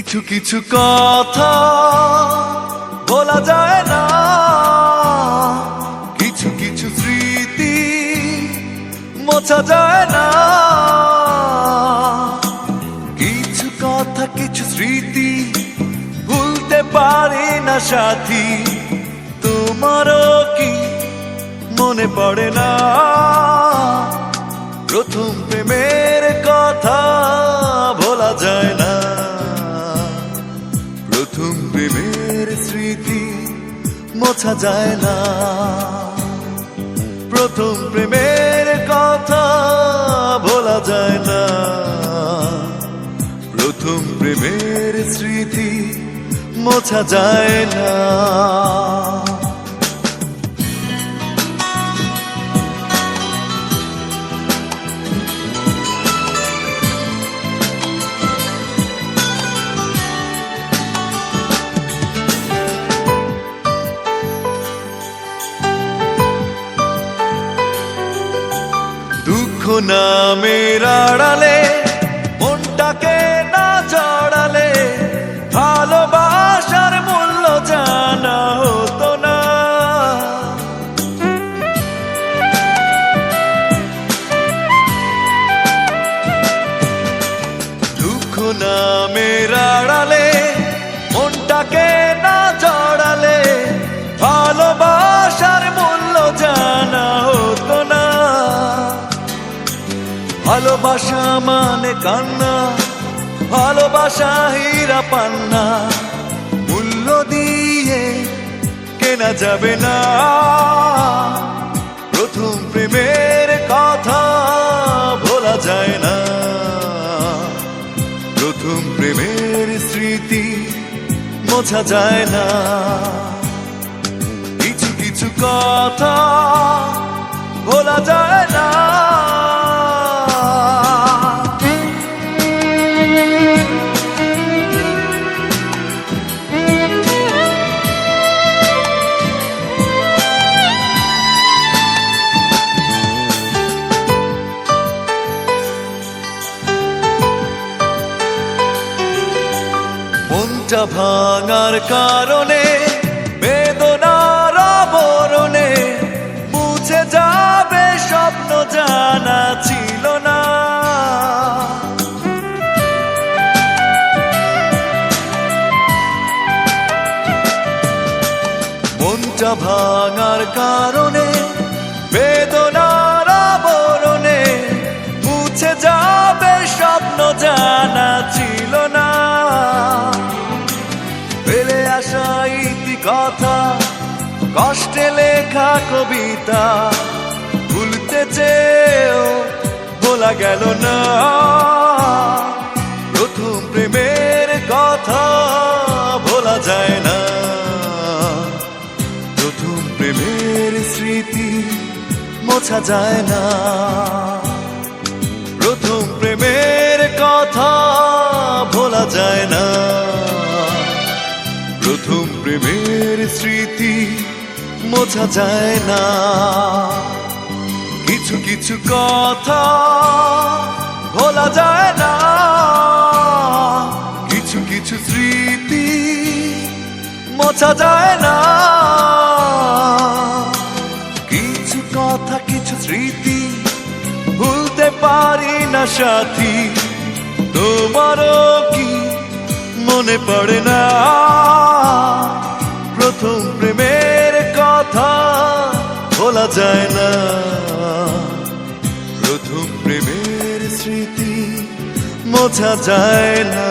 কিছু কিছু কথা বলা যায় না, কিছু কিছু স্মৃতি মোছা যায় না। কিছু কথা কিছু স্মৃতি ভুলতে পারি না সাথী, তোমারও কি মনে পড়ে না প্রথম প্রেমের কথা ভোলা যায় না। প্রথম প্রেমের স্মৃতি মোছা যায় না, প্রথম প্রেমের কথা ভোলা যায় না। প্রথম প্রেমের স্মৃতি মোছা যায় না। দুঃখ নামের আড়ালে মনটাকে না জড়ালে ভালোবাসার মূল্য জানা হতো না। দুঃখ নামের আড়ালে মনটাকে না জড়ালে ভালোবাসার মূল্য জানা হতো না। ভালোবাসা মানে কান্না, ভালোবাসা হীরা পান্না, মূল্য দিয়ে কেনা যাবে না। প্রথম প্রেমের কথা ভোলা যায় না, প্রথম প্রেমের স্মৃতি মোছা যায় না। কিছু কিছু কথা ভোলা যায় না। মনটা ভাঙার কারণে বেদনার আবরণে মুছে যাবে স্বপ্ন জানা ছিল না। মনটা ভাঙার কারণে বেদনার আবরণে মুছে যাবে স্বপ্ন জানা ছিল না। ফেলে আসা ইতি কথা, কষ্টে লেখা কবিতা, ভুলতে চেয়েও ভোলা গেল না। প্রথম প্রেমের কথা ভোলা যায় না, প্রথম প্রেমের স্মৃতি মোছা যায় না। প্রথম প্রেমের কথা ভোলা যায় না, প্রথম প্রেমের স্মৃতি মোছা যায় না। কিছু কিছু কথা ভোলা যায় না, কিছু কিছু স্মৃতি মোছা যায় না। কিছু কথা কিছু স্মৃতি ভুলতে পারি না সাথী, তোমারও কি মনে পড়ে না প্রথম প্রেমের কথা ভোলা যায় না। প্রথম প্রেমের স্মৃতি মোছা যায় না।